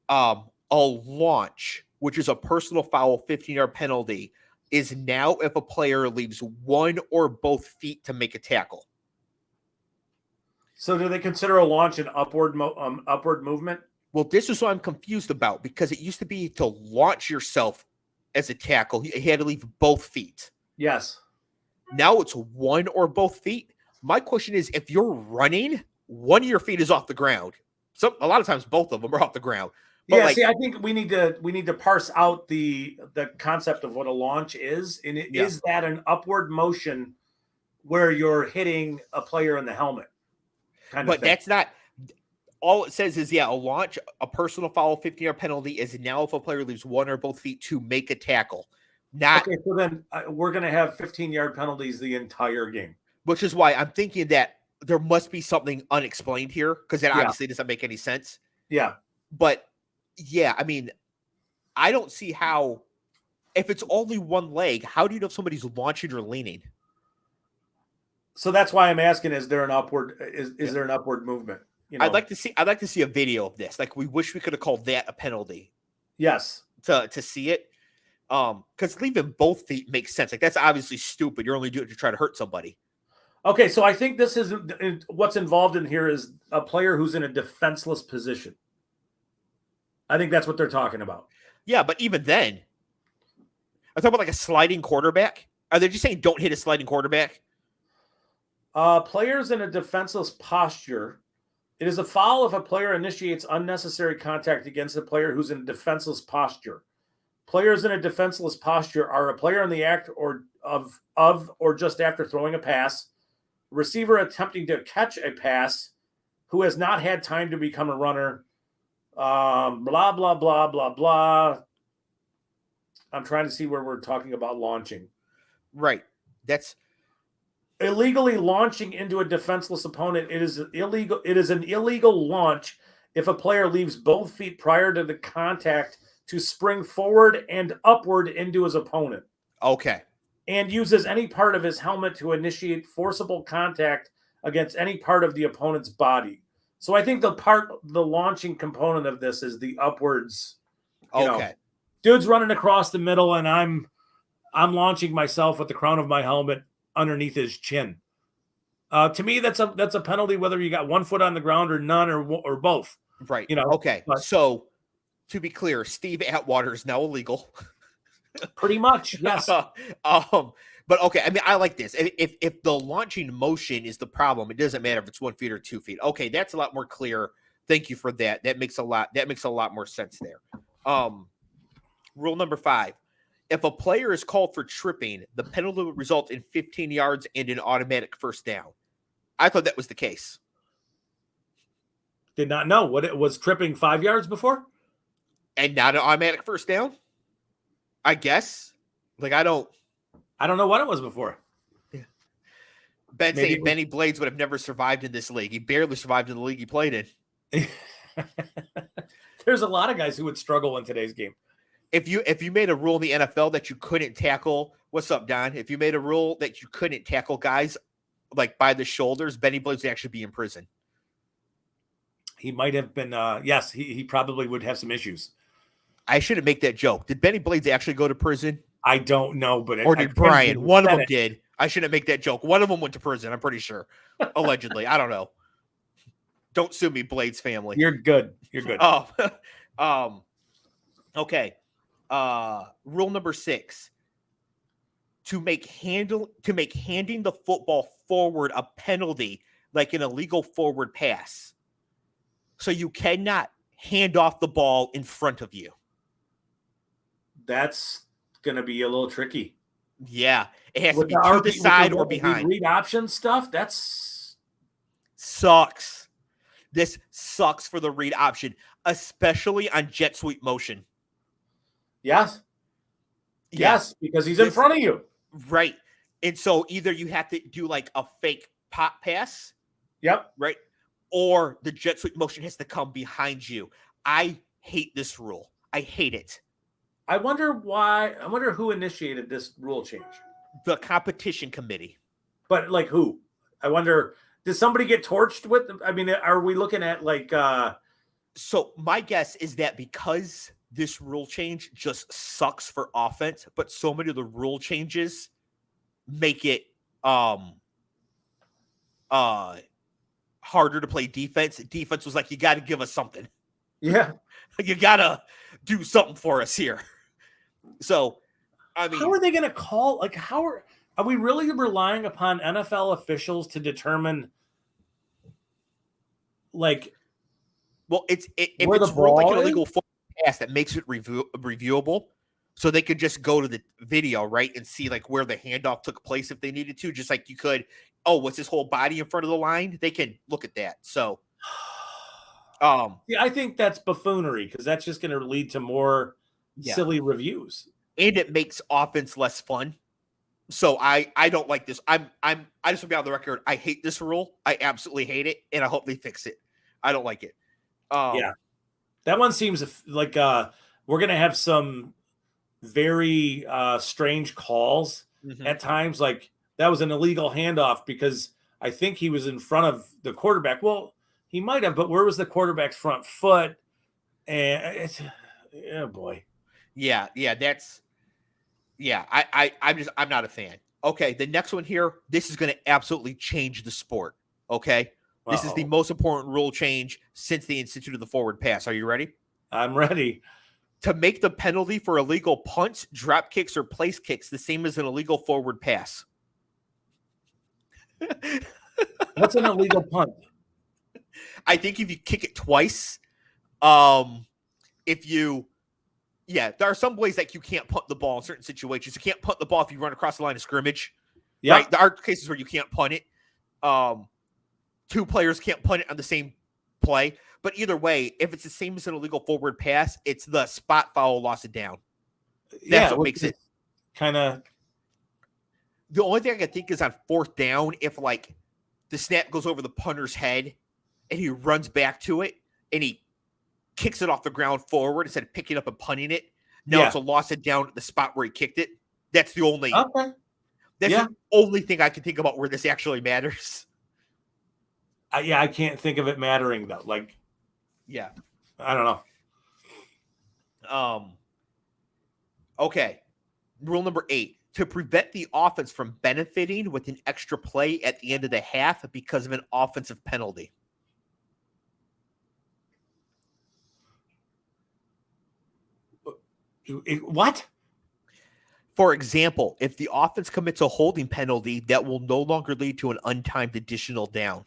A launch, which is a personal foul 15-yard penalty, is now if a player leaves 1 or both feet to make a tackle. So do they consider a launch an upward movement? Well, this is what I'm confused about because it used to be to launch yourself as a tackle. You had to leave both feet. Yes. Now it's 1 or both feet. My question is, if you're running, 1 of your feet is off the ground. So a lot of times both of them are off the ground. But see, I think we need to parse out the concept of what a launch is, and is that an upward motion where you're hitting a player in the helmet? But that's not. All it says is, a launch, a personal foul, 15-yard penalty is now if a player leaves 1 or both feet to make a tackle. Okay, so then we're going to have 15-yard penalties the entire game. Which is why I'm thinking that there must be something unexplained here because that obviously doesn't make any sense. Yeah. But, I mean, I don't see how, if it's only one leg, how do you know if somebody's launching or leaning? So that's why I'm asking, is there an upward there an upward movement? I'd like to see a video of this. Like, we wish we could have called that a penalty. Yes. To see it. Because leaving both feet makes sense. Like, that's obviously stupid. You're only doing it to try to hurt somebody. Okay, so I think this is what's involved in here is a player who's in a defenseless position. I think that's what they're talking about. Yeah, but even then, I'm talking about like a sliding quarterback. Are they just saying don't hit a sliding quarterback? Players in a defenseless posture. It is a foul if a player initiates unnecessary contact against a player who's in a defenseless posture. Players in a defenseless posture are a player in the act or or just after throwing a pass, receiver attempting to catch a pass who has not had time to become a runner, blah, blah, blah, blah, blah. I'm trying to see where we're talking about launching. Right. That's illegally launching into a defenseless opponent. It is illegal. It is an illegal launch if a player leaves both feet prior to the contact to spring forward and upward into his opponent. Okay. And uses any part of his helmet to initiate forcible contact against any part of the opponent's body. So I think the launching component of this is the upwards. Okay. Dude's running across the middle, and I'm launching myself with the crown of my helmet underneath his chin. To me, that's a penalty whether you got 1 foot on the ground or none or both. Right. Okay. But, so to be clear, Steve Atwater is now illegal. Pretty much, yes. But okay, I mean, I like this. If the launching motion is the problem, it doesn't matter if it's 1 feet or 2 feet. Okay, that's a lot more clear. Thank you for that. That makes a lot more sense there. Rule number 5. If a player is called for tripping, the penalty would result in 15 yards and an automatic first down. I thought that was the case. Did not know. What it was, tripping 5 yards before? And not an automatic first down? I guess. Like, I don't know what it was before. Yeah. Ben saying Benny Blades would have never survived in this league. He barely survived in the league he played in. There's a lot of guys who would struggle in today's game. If you made a rule in the NFL that you couldn't tackle, what's up, Don? If you made a rule that you couldn't tackle guys like by the shoulders, Benny Blades would actually be in prison. He might have been. Yes, he probably would have some issues. I shouldn't make that joke. Did Benny Blades actually go to prison? I don't know, but or did Brian? One of them did. I shouldn't make that joke. One of them went to prison. I'm pretty sure, allegedly. I don't know. Don't sue me, Blades family. You're good. You're good. Okay. Rule number 6. To make handing the football forward a penalty, like an illegal forward pass. So you cannot hand off the ball in front of you. That's going to be a little tricky. Yeah. It has to be to the side or behind. Read option stuff, that's sucks. This sucks for the read option, especially on jet sweep motion. Yes. Yes, because he's in front of you. Right. And so either you have to do like a fake pop pass. Yep. Right. Or the jet sweep motion has to come behind you. I hate this rule. I hate it. I wonder why. I wonder who initiated this rule change. The competition committee. But like who? I wonder, did somebody get torched with? I mean, are we looking at like... So my guess is that because this rule change just sucks for offense, but so many of the rule changes make it harder to play defense. Defense was like, you got to give us something. Yeah. You got to do something for us here. So, I mean, how are they going to call? Like, how are we really relying upon NFL officials to determine? Like, well, if it's ruled like an illegal pass, that makes it reviewable, so they could just go to the video, right, and see like where the handoff took place if they needed to, just like you could. Oh, what's his whole body in front of the line? They can look at that. So, yeah, I think that's buffoonery because that's just going to lead to more silly reviews, and it makes offense less fun. So I don't like this. I just want to be on the record. I hate this rule. I absolutely hate it, and I hope they fix it. I don't like it. Yeah, that one seems like we're going to have some very strange calls at times. Like that was an illegal handoff because I think he was in front of the quarterback. Well, he might have, but where was the quarterback's front foot? And it's, oh boy. Yeah, I'm not a fan. Okay, the next one here, this is going to absolutely change the sport. Okay, this is the most important rule change since the institute of the forward pass. Are you ready? I'm ready. To make the penalty for illegal punts, drop kicks, or place kicks the same as an illegal forward pass. What's an illegal punt? I think if you kick it twice, there are some ways that you can't punt the ball in certain situations. You can't punt the ball if you run across the line of scrimmage. Yeah. Right? There are cases where you can't punt it. Two players can't punt it on the same play. But either way, if it's the same as an illegal forward pass, it's the spot foul loss of down. That's what makes it kind of. The only thing I can think is on fourth down, if like the snap goes over the punter's head and he runs back to it and he kicks it off the ground forward instead of picking it up and punting it. Now it's a loss of down at the spot where he kicked it. That's the only the only thing I can think about where this actually matters. I can't think of it mattering though. Like, I don't know. Okay. Rule number 8. To prevent the offense from benefiting with an extra play at the end of the half because of an offensive penalty. What? For example, if the offense commits a holding penalty that will no longer lead to an untimed additional down.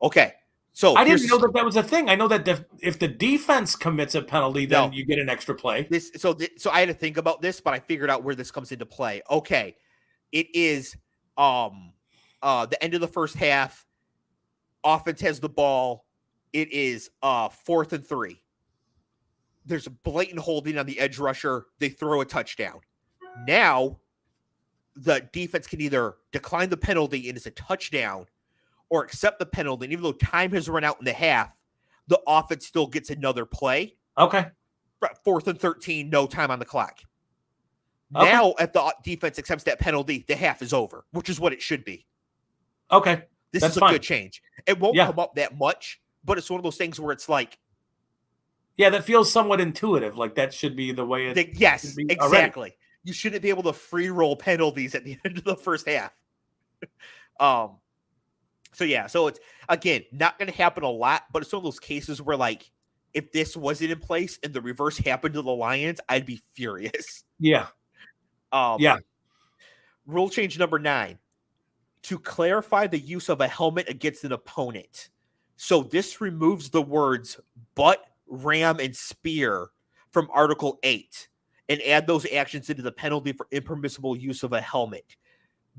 Okay. So I didn't know that was a thing. I know that if the defense commits a penalty, then you get an extra play. So I had to think about this, but I figured out where this comes into play. Okay. It is the end of the first half. Offense has the ball. It is 4th and 3. There's a blatant holding on the edge rusher. They throw a touchdown. Now, the defense can either decline the penalty and it's a touchdown or accept the penalty. And even though time has run out in the half, the offense still gets another play. Okay. 4th and 13, no time on the clock. Okay. Now, if the defense accepts that penalty, the half is over, which is what it should be. Okay. This is a good change. It won't come up that much, but it's one of those things where it's like, yeah, that feels somewhat intuitive. Like that should be the way it yes, exactly. Already. You shouldn't be able to free roll penalties at the end of the first half. So it's again not going to happen a lot, but it's one of those cases where like if this wasn't in place and the reverse happened to the Lions, I'd be furious. Yeah. Rule change number 9. To clarify the use of a helmet against an opponent. So this removes the words butt, ram, and spear from Article 8 and add those actions into the penalty for impermissible use of a helmet.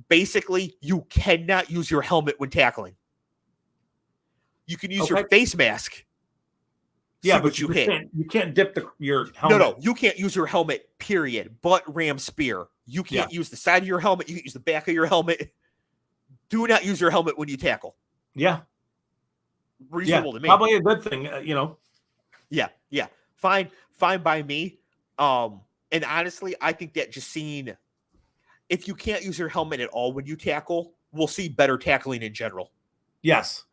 Basically, you cannot use your helmet when tackling. You can use your face mask. Yeah, but you can't dip your helmet. No, you can't use your helmet, period. Butt, ram, spear. You can't use the side of your helmet. You can use the back of your helmet. Do not use your helmet when you tackle. Yeah. Reasonable to me. Probably a good thing, Yeah. Fine by me. And honestly, I think that just seeing if you can't use your helmet at all when you tackle, we'll see better tackling in general. Yes.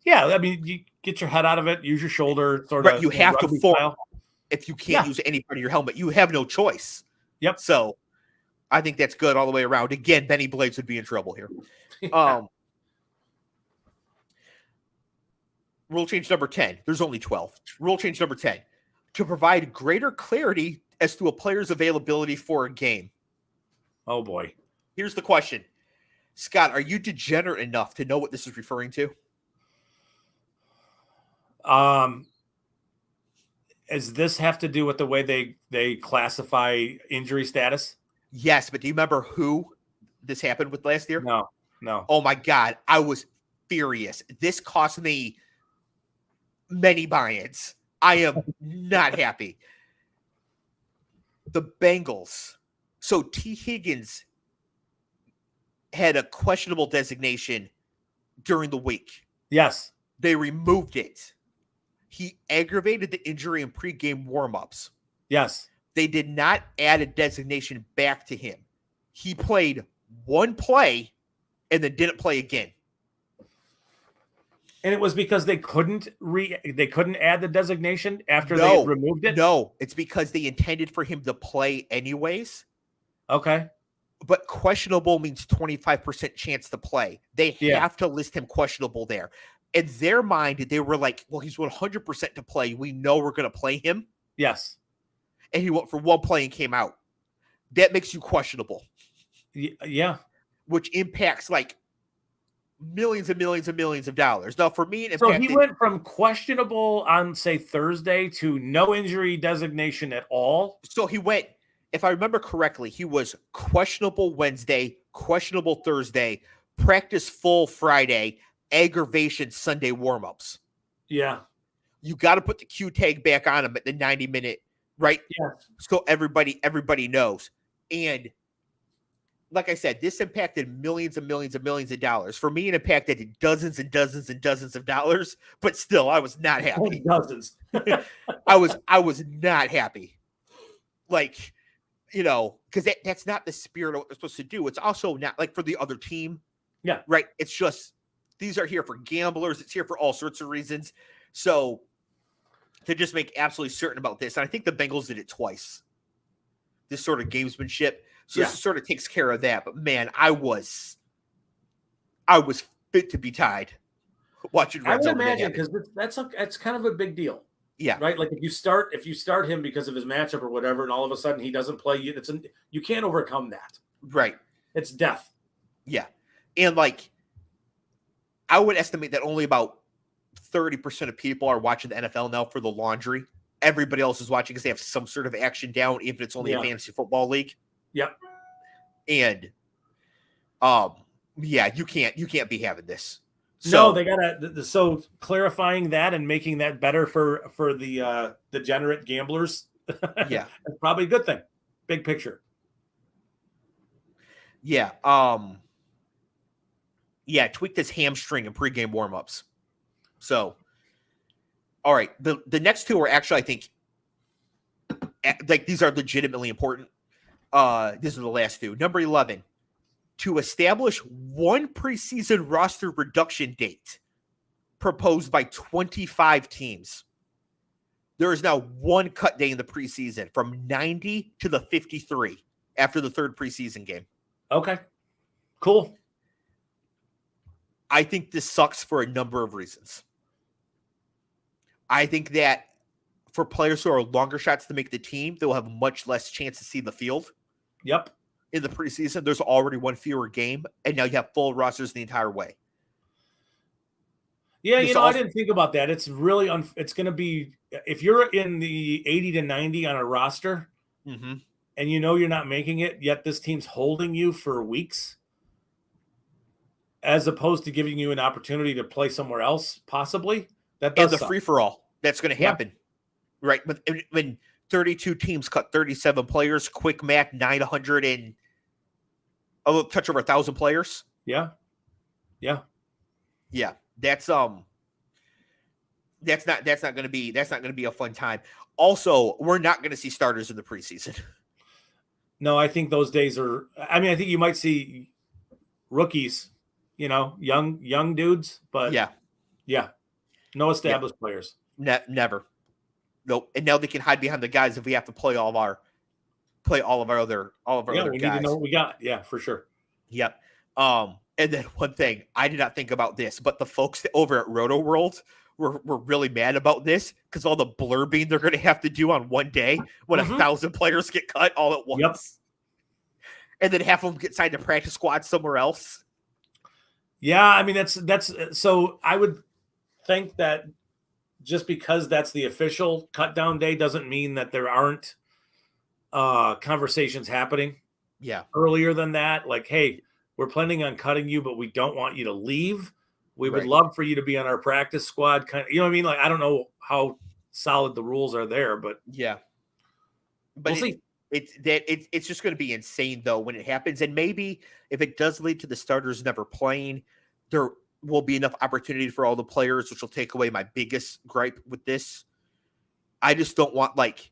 Yeah, I mean, you get your head out of it, use your shoulder, sort of. You have to fall. If you can't use any part of your helmet, you have no choice. Yep. So I think that's good all the way around. Again, Benny Blades would be in trouble here. Rule change number 10. There's only 12. Rule change number 10. To provide greater clarity as to a player's availability for a game. Oh, boy. Here's the question. Scott, are you degenerate enough to know what this is referring to? Does this have to do with the way they classify injury status? Yes, but do you remember who this happened with last year? No. Oh, my God. I was furious. This cost me many buy-ins. I am not happy. The Bengals. So T. Higgins had a questionable designation during the week. Yes. They removed it. He aggravated the injury in pregame warmups. Yes. They did not add a designation back to him. He played one play and then didn't play again. And it was because they couldn't add the designation after they removed it? No, it's because they intended for him to play anyways. Okay. But questionable means 25% chance to play. They have to list him questionable there. in their mind, they were like, well, he's 100% to play. We know we're going to play him. Yes. And he went for one play and came out. That makes you questionable. Yeah. Which impacts like millions and millions and millions of dollars. Now, for me, So he went from questionable on, say, Thursday to no injury designation at all. So he went, if I remember correctly, he was questionable Wednesday, questionable Thursday, practice full Friday, aggravation Sunday warmups. Yeah. You got to put the Q tag back on him at the 90-minute, right? Yeah. So everybody knows. And like I said, this impacted millions and millions and millions of dollars. For me, it impacted dozens and dozens and dozens of dollars, but still, I was not happy. Dozens. I was not happy. Like, because that's not the spirit of what they're supposed to do. It's also not like for the other team. Yeah. Right. It's just, these are here for gamblers. It's here for all sorts of reasons. So to just make absolutely certain about this, and I think the Bengals did it twice, this sort of gamesmanship. So this sort of takes care of that. But man, I was fit to be tied watching. I would imagine, because that's kind of a big deal. Yeah. Right. Like if you start him because of his matchup or whatever, and all of a sudden he doesn't play, you can't overcome that. Right. It's death. Yeah. And like, I would estimate that only about 30% of people are watching the NFL now for the laundry. Everybody else is watching because they have some sort of action down, even if it's only a fantasy football league. Yep. And you can't be having this. So, no, they gotta. So clarifying that and making that better for the degenerate gamblers. Yeah, that's probably a good thing. Big picture. Yeah. Tweaked his hamstring in pregame warmups. So, all right. The next two are actually, I think, like these are legitimately important. These are the last two. Number 11, to establish one preseason roster reduction date proposed by 25 teams. There is now one cut day in the preseason from 90 to the 53 after the third preseason game. Okay, cool. I think this sucks for a number of reasons. I think that for players who are longer shots to make the team, they'll have much less chance to see the field. Yep. In the preseason, there's already one fewer game, and now you have full rosters the entire way. Yeah, I didn't think about that. It's really it's going to be, if you're in the 80 to 90 on a roster, mm-hmm. and you're not making it, yet this team's holding you for weeks, as opposed to giving you an opportunity to play somewhere else, possibly. That does and the suck. free-for-all that's going to happen, right? But when 32 teams cut 37 players, quick math, 900 and a little touch over 1,000 players. Yeah. That's not going to be a fun time. Also, we're not going to see starters in the preseason. No, I think those days are. I mean, I think you might see rookies, young dudes, but yeah, no established players. Never. Nope. And now they can hide behind the guys if we have to play all of our other guys. We need to know what we got. Yeah, for sure. Yep. And then one thing, I did not think about this, but the folks over at Roto World were really mad about this because all the blurbing they're going to have to do on one day when 1,000 players get cut all at once. Yep. And then half of them get signed to practice squad somewhere else. Yeah, I mean, that's so I would think that just because that's the official cut down day doesn't mean that there aren't conversations happening. Yeah. Earlier than that, like, hey, we're planning on cutting you, but we don't want you to leave. We would love for you to be on our practice squad. Kind of, you know what I mean? Like, I don't know how solid the rules are there, but yeah. But we'll see. It's just going to be insane though when it happens, and maybe if it does lead to the starters never playing, there will be enough opportunity for all the players, which will take away my biggest gripe with this. I just don't want like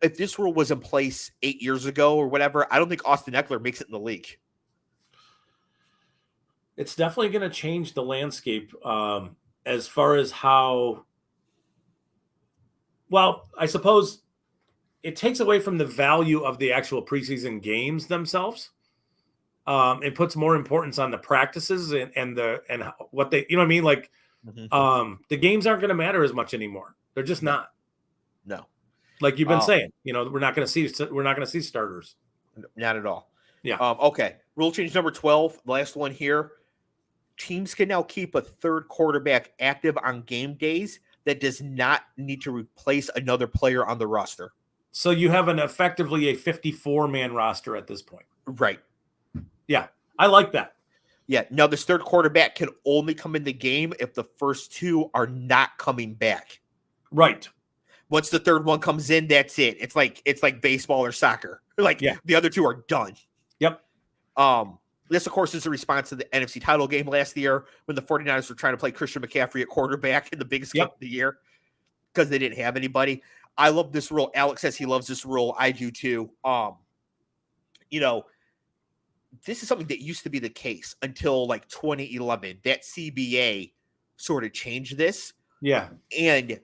if this rule was in place 8 years ago or whatever, I don't think Austin Eckler makes it in the league. It's definitely going to change the landscape as far as how. Well, I suppose it takes away from the value of the actual preseason games themselves. It puts more importance on the practices and what they, you know what I mean? Like, the games aren't going to matter as much anymore. They're just not. No. Like you've been saying, we're not going to see starters. Not at all. Yeah. Okay. Rule change number 12, last one here. Teams can now keep a third quarterback active on game days that does not need to replace another player on the roster. So you have effectively a 54-man roster at this point. Right. Yeah. I like that. Yeah. Now this third quarterback can only come in the game if the first two are not coming back. Right. Once the third one comes in, that's it. It's like baseball or soccer. Like the other two are done. Yep. This, of course, is a response to the NFC title game last year when the 49ers were trying to play Christian McCaffrey at quarterback in the biggest game of the year because they didn't have anybody. I love this rule. Alex says he loves this rule. I do too. This is something that used to be the case until like 2011. That CBA sort of changed this. Yeah. And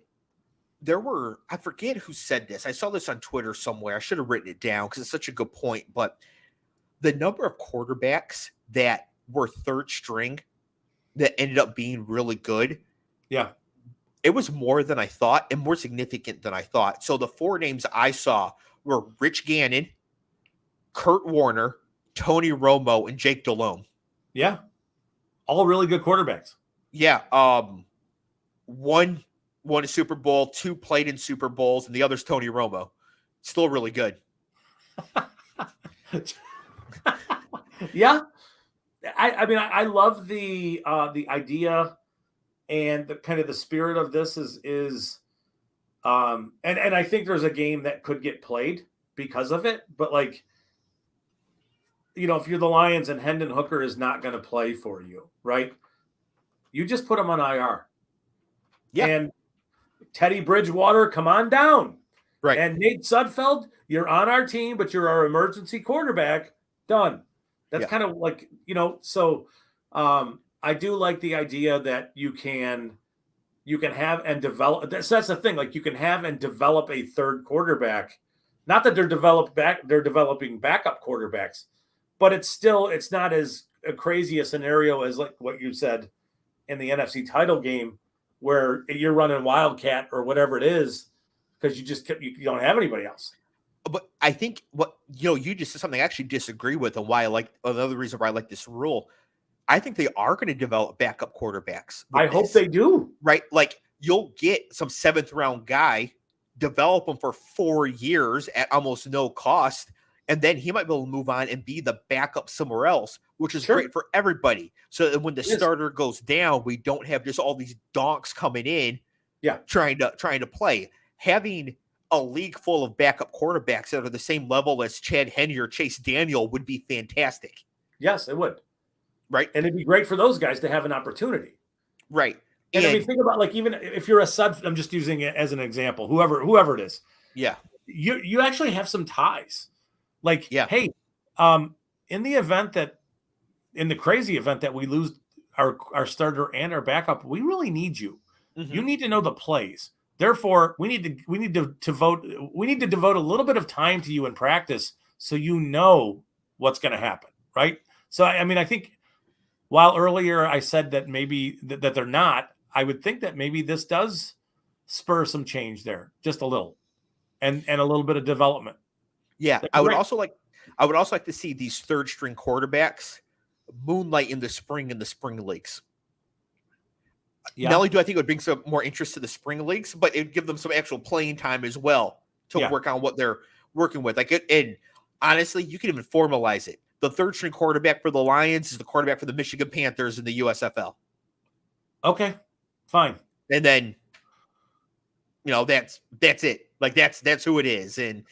I forget who said this. I saw this on Twitter somewhere. I should have written it down because it's such a good point. But the number of quarterbacks that were third string that ended up being really good. Yeah. It was more than I thought and more significant than I thought. So the four names I saw were Rich Gannon, Kurt Warner, Tony Romo, and Jake Delhomme. Yeah. All really good quarterbacks. Yeah. One won a Super Bowl, two played in Super Bowls, and the other's Tony Romo. Still really good. Yeah. I love the idea and the kind of the spirit of this is and I think there's a game that could get played because of it, but like, if you're the Lions and Hendon Hooker is not going to play for you, right? You just put him on IR. Yeah. And Teddy Bridgewater, come on down. Right. And Nate Sudfeld, you're on our team, but you're our emergency quarterback. Done. That's kind of like, so I do like the idea that you can have and develop. That's the thing. Like you can have and develop a third quarterback. Not that they're developing backup quarterbacks, but it's not as crazy a scenario as like what you said in the NFC title game where you're running Wildcat or whatever it is because you don't have anybody else. But I think what you just said something I actually disagree with, and why I like another reason why I like this rule. I think they are going to develop backup quarterbacks. I hope they do. Right, like you'll get some 7th round guy, develop him for 4 years at almost no cost, and then he might be able to move on and be the backup somewhere else, which is great for everybody. So that when the starter goes down, we don't have just all these donks coming in, trying to play. Having a league full of backup quarterbacks that are the same level as Chad Henne or Chase Daniel would be fantastic. Yes, it would. Right. And it'd be great for those guys to have an opportunity. Right. And I mean, think about like, even if you're a sub, I'm just using it as an example, whoever it is. Yeah. You actually have some ties. Like, hey, in the crazy event that we lose our starter and our backup, we really need you. Mm-hmm. You need to know the plays. Therefore, we need to devote a little bit of time to you in practice so you know what's going to happen, right? So, I mean, I think while earlier I said that maybe that they're not, I would think that maybe this does spur some change there, just a little, and a little bit of development. Yeah, I would also like to see these third string quarterbacks moonlight in the spring leagues. Yeah. Not only do I think it would bring some more interest to the spring leagues, but it would give them some actual playing time as well to work on what they're working with. And honestly, you can even formalize it. The third string quarterback for the Lions is the quarterback for the Michigan Panthers in the USFL. Okay, fine. And then, that's it. Like that's who it is. And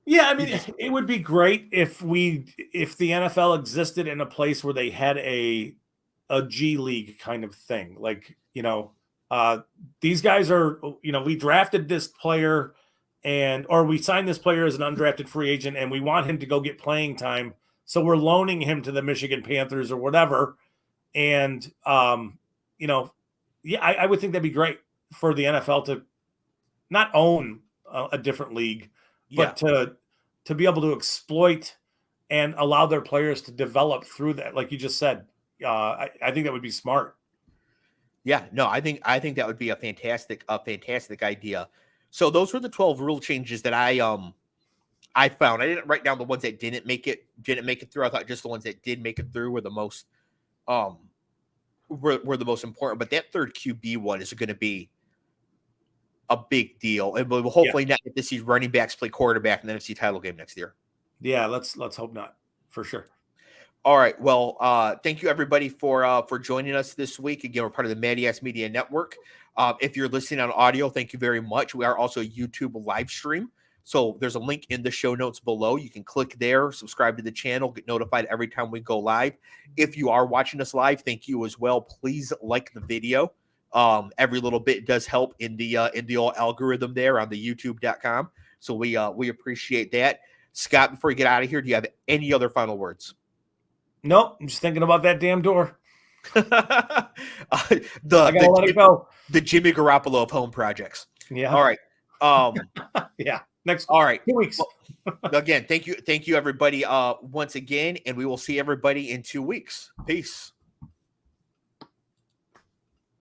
yeah, I mean, it would be great if the NFL existed in a place where they had a G League kind of thing. Like, these guys are, we drafted this player or we signed this player as an undrafted free agent and we want him to go get playing time. So we're loaning him to the Michigan Panthers or whatever. And, I would think that'd be great for the NFL to not own a different league, but to be able to exploit and allow their players to develop through that. Like you just said, I think that would be smart. Yeah, no, I think that would be a fantastic idea. So those were the 12 rule changes that I found. I didn't write down the ones that didn't make it through. I thought just the ones that did make it through were the most were the most important. But that third QB one is going to be a big deal, and we'll hopefully not get to see running backs play quarterback in the NFC title game next year. Yeah, let's hope not, for sure. All right. Well, thank you everybody for joining us this week. Again, we're part of the Matty Ass Media Network. If you're listening on audio, thank you very much. We are also a YouTube live stream. So there's a link in the show notes below. You can click there, subscribe to the channel, get notified every time we go live. If you are watching us live, thank you as well. Please like the video. Every little bit does help in the old algorithm there on the youtube.com. So we appreciate that. Scott, before you get out of here, do you have any other final words? Nope, I'm just thinking about that damn door. I gotta let it go. The Jimmy Garoppolo of home projects. Yeah. All right. Yeah. Next. All right. 2 weeks. Well, again, thank you everybody once again, and we will see everybody in 2 weeks. Peace.